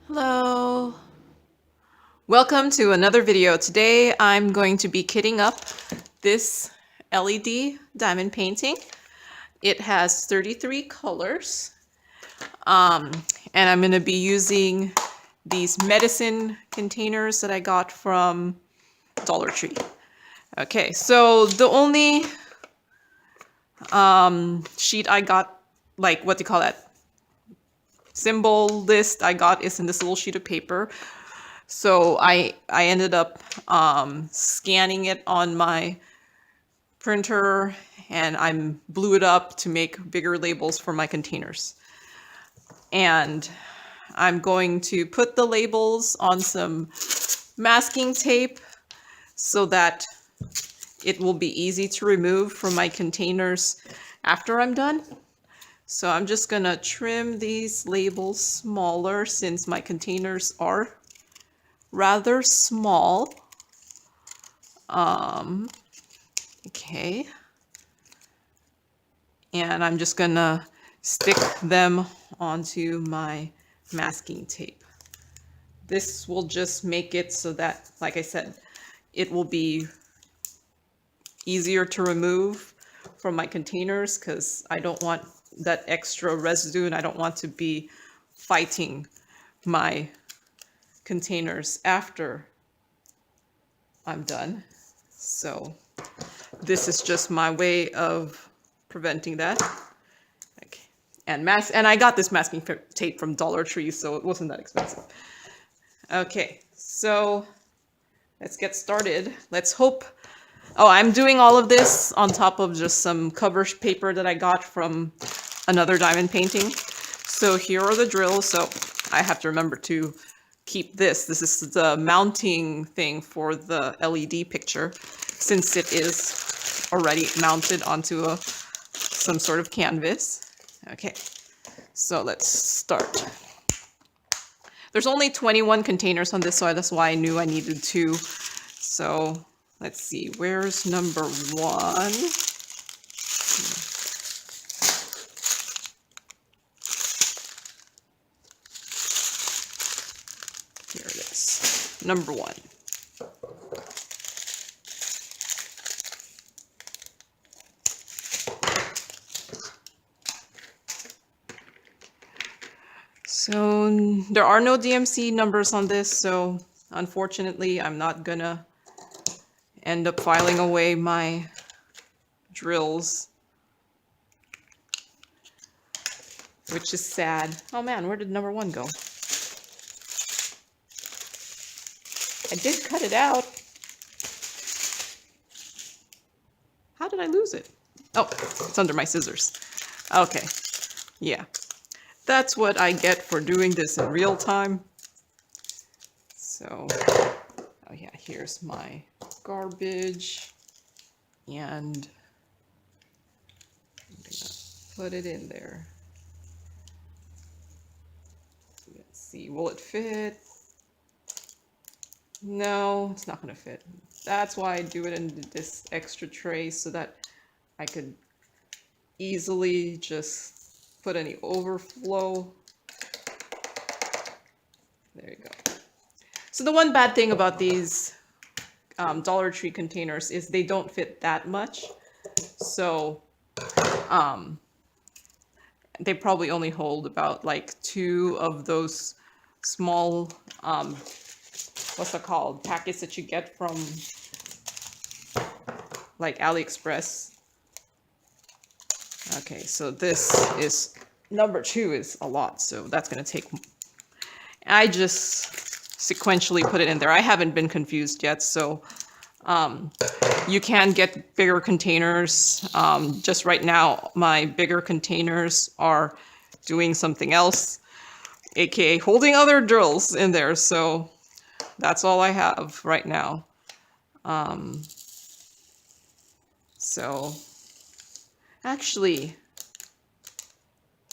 Hello. Welcome to another video. Today I'm going to be kitting up this LED diamond painting. It has 33 colors. Um, and I'm going to be using these medicine containers that I got from Dollar Tree. Okay, so the only sheet I got, like what do you call that? Symbol list I got is in this little sheet of paper. So I ended up scanning it on my printer and I blew it up to make bigger labels for my containers. And I'm going to put the labels on some masking tape so that it will be easy to remove from my containers after I'm done. So I'm just gonna trim these labels smaller since my containers are rather small. Okay. And I'm just gonna stick them onto my masking tape. This will just make it so that, like I said, it will be easier to remove from my containers because I don't want that extra residue and I don't want to be fighting my containers after I'm done. So this is just my way of preventing that. Okay. And I got this masking tape from Dollar Tree, so it wasn't that expensive. Okay, so let's get started. Let's hope. Oh, I'm doing all of this on top of just some cover paper that I got from another diamond painting. So here are the drills. So I have to remember to keep this. This is the mounting thing for the LED picture, since it is already mounted onto some sort of canvas. Okay, so let's start. There's only 21 containers on this, so that's why I knew I needed two. So let's see, where's number one? Here it is, number one. So there are no DMC numbers on this, so unfortunately I'm not gonna end up filing away my drills, which is sad. Oh man, where did number one go? I did cut it out. How did I lose it? Oh, it's under my scissors. Okay, yeah. That's what I get for doing this in real time. So, oh yeah, here's my garbage. And I'm gonna put it in there. Let's see, will it fit? No, it's not gonna fit. That's why I do it in this extra tray so that I could easily just put any overflow. There you go. So the one bad thing about these Dollar Tree containers is they don't fit that much. So they probably only hold about like two of those small, what's it called, packets that you get from like AliExpress. Okay, so this is, number two is a lot, so that's gonna take, I just sequentially put it in there. I haven't been confused yet, so you can get bigger containers. Just right now, my bigger containers are doing something else, aka holding other drills in there, so that's all I have right now. So actually,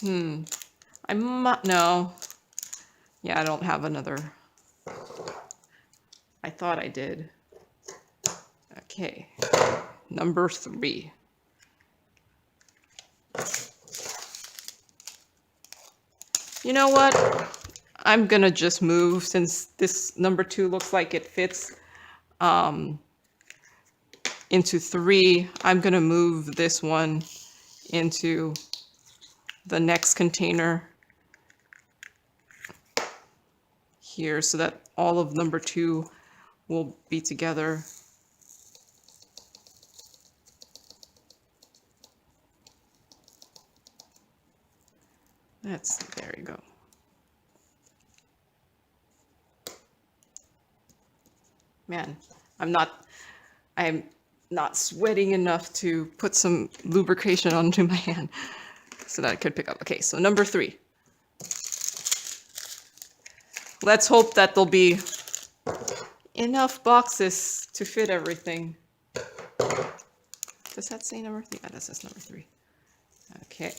I might, no. Yeah, I don't have another. I thought I did. Okay, number three. You know what? I'm gonna just move, since this number 2 looks like it fits into 3. I'm gonna move this one into the next container here so that all of number 2 will be together. There you go. Man, I'm not sweating enough to put some lubrication onto my hand so that I could pick up. Okay, so number 3. Let's hope that there'll be enough boxes to fit everything. Does that say number 3? Yeah, that says number 3. Okay.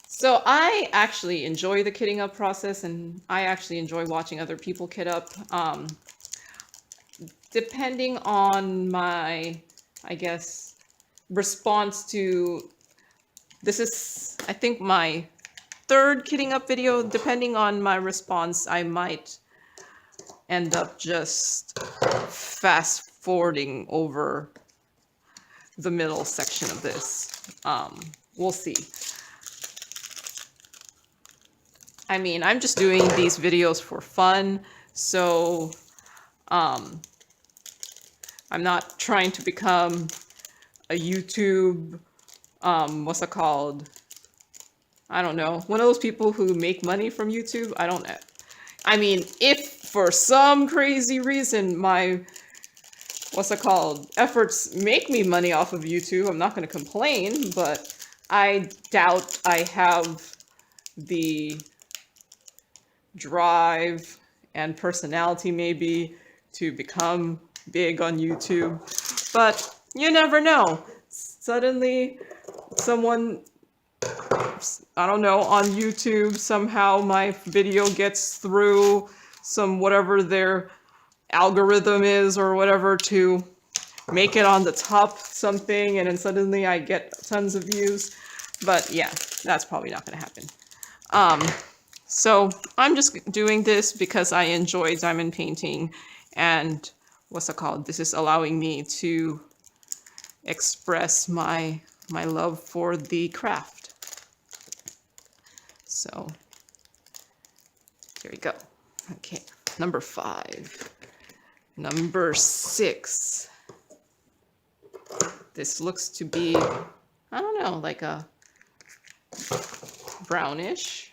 So I actually enjoy the kitting up process, and I actually enjoy watching other people kit up. Depending on my, I guess, response to, this is, I think, my 3rd kitting up video. Depending on my response, I might end up just fast forwarding over the middle section of this. We'll see. I mean, I'm just doing these videos for fun, so I'm not trying to become a YouTube, what's it called? I don't know. One of those people who make money from YouTube. I mean, if for some crazy reason my, what's it called, efforts make me money off of YouTube, I'm not going to complain, but I doubt I have the drive and personality maybe to become big on YouTube. But you never know. Suddenly someone, I don't know, on YouTube, somehow my video gets through some whatever their algorithm is or whatever to make it on the top something, and then suddenly I get tons of views. But yeah, that's probably not going to happen. So I'm just doing this because I enjoy diamond painting, and what's it called? This is allowing me to express my love for the craft. So here we go. Okay, number 5. Number 6. This looks to be, I don't know, like a brownish.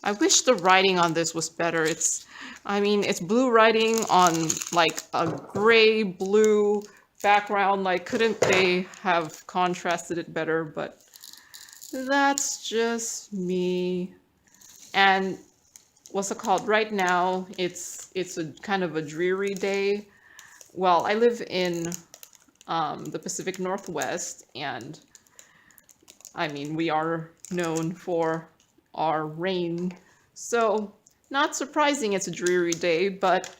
I wish the writing on this was better. I mean, it's blue writing on like a gray blue background. Like, couldn't they have contrasted it better? But that's just me. And what's it called? Right now, it's a kind of a dreary day. Well, I live in the Pacific Northwest, and I mean, we are known for our rain, so not surprising it's a dreary day, but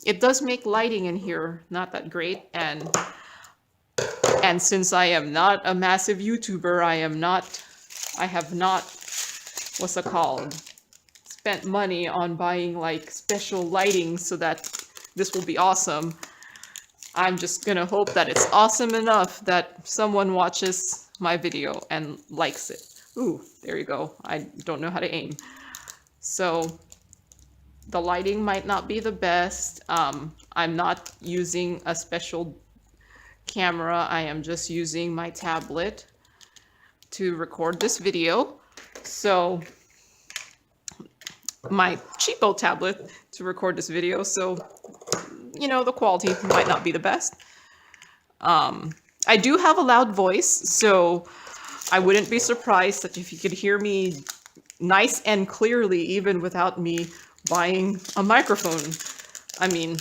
it does make lighting in here not that great, and since I am not a massive YouTuber, I have not, what's it called, spent money on buying like special lighting so that this will be awesome. I'm just gonna hope that it's awesome enough that someone watches my video and likes it. Ooh, there you go. I don't know how to aim. So the lighting might not be the best. I'm not using a special camera. I am just using my tablet to record this video. So my cheapo tablet to record this video. So, you know, the quality might not be the best. I do have a loud voice, so I wouldn't be surprised that if you could hear me nice and clearly, even without me buying a microphone. I mean,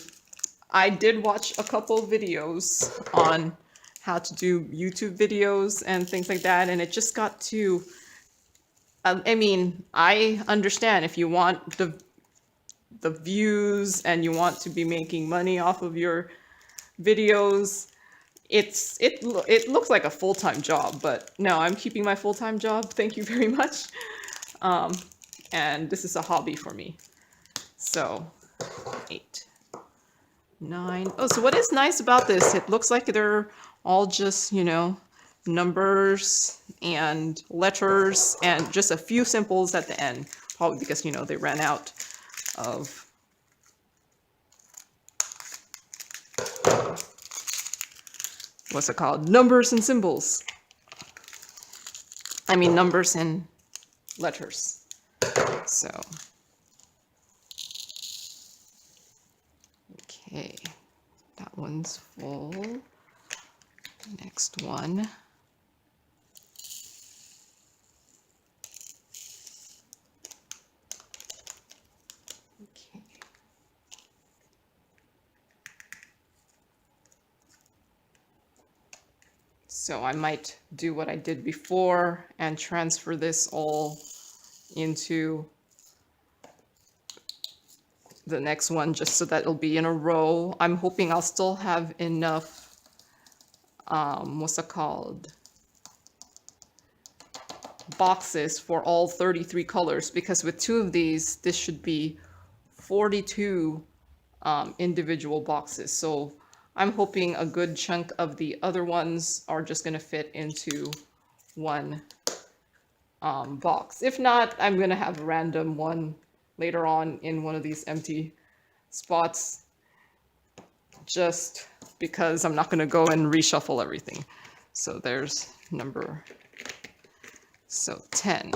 I did watch a couple videos on how to do YouTube videos and things like that, and it just got to, I mean, I understand if you want the views and you want to be making money off of your videos, it looks like a full-time job, but no, I'm keeping my full-time job. Thank you very much. And this is a hobby for me. So 8, 9. Oh, so what is nice about this? It looks like they're all just, you know, numbers and letters and just a few symbols at the end. Probably because, you know, they ran out of what's it called? Numbers and symbols. I mean, numbers and letters. So, okay, that one's full. Next one. Okay. So I might do what I did before and transfer this all into the next one just so that it'll be in a row. I'm hoping I'll still have enough, what's it called? Boxes for all 33 colors, because with 2 of these, this should be 42 individual boxes. So I'm hoping a good chunk of the other ones are just going to fit into one box. If not, I'm going to have a random one later on in one of these empty spots, just because I'm not going to go and reshuffle everything. So there's number, so 10.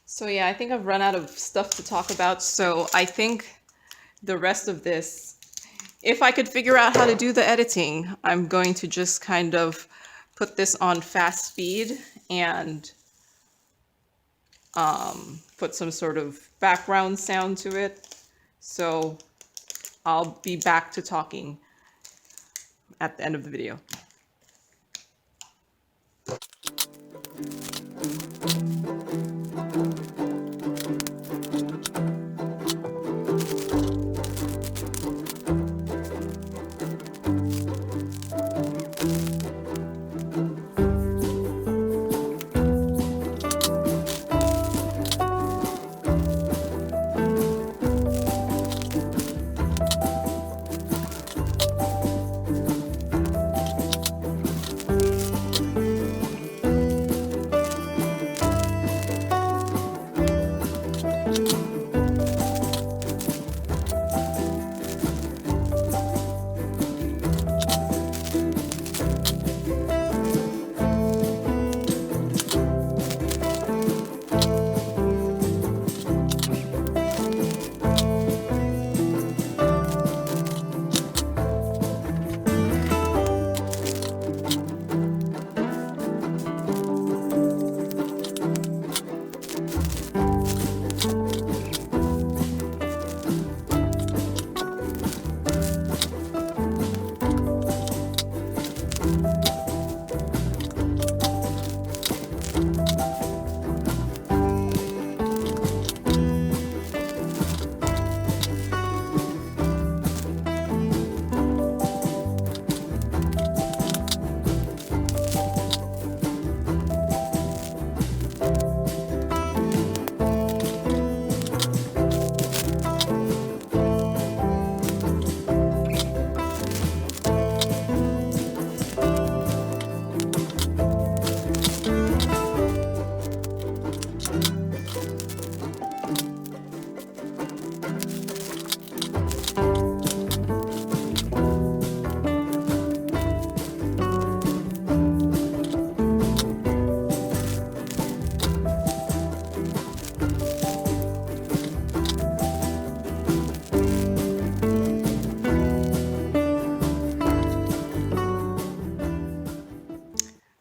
So yeah, I think I've run out of stuff to talk about. So I think the rest of this, if I could figure out how to do the editing, I'm going to just kind of put this on fast speed and put some sort of background sound to it. So I'll be back to talking at the end of the video.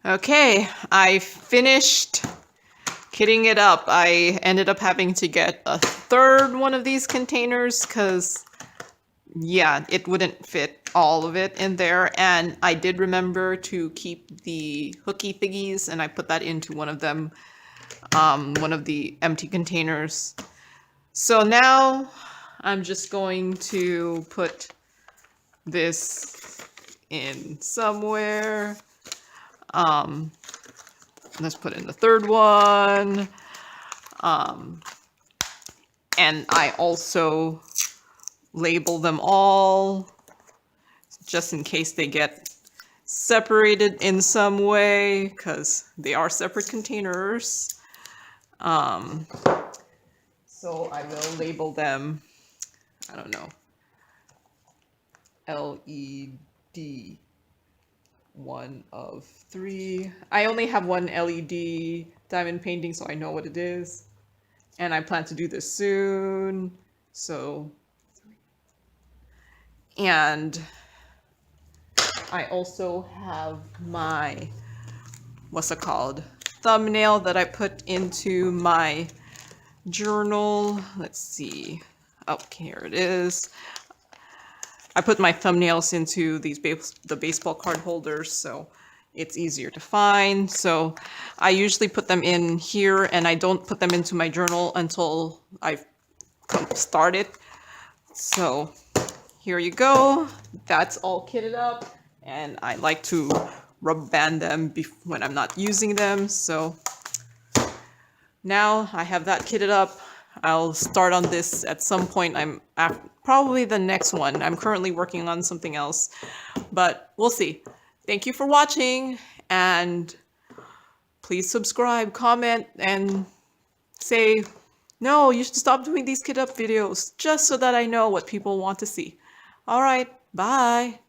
Okay, I finished kitting it up. I ended up having to get a third one of these containers because, yeah, it wouldn't fit all of it in there. And I did remember to keep the hooky thingies, and I put that into one of them, one of the empty containers. So now I'm just going to put this in somewhere. Let's put in the third one. And I also label them all just in case they get separated in some way, because they are separate containers. So I will label them, I don't know, LED 1 of 3. I only have one LED diamond painting, so I know what it is. And I plan to do this soon. So, and I also have my, what's it called, thumbnail that I put into my journal. Let's see. Oh, here it is. I put my thumbnails into these the baseball card holders, so it's easier to find. So I usually put them in here, and I don't put them into my journal until I've started. So here you go. That's all kitted up, and I like to rubber band them when I'm not using them. So now I have that kitted up. I'll start on this at some point. Probably the next one. I'm currently working on something else, but we'll see. Thank you for watching, and please subscribe, comment, and say, no, you should stop doing these kit up videos, just so that I know what people want to see. All right, bye.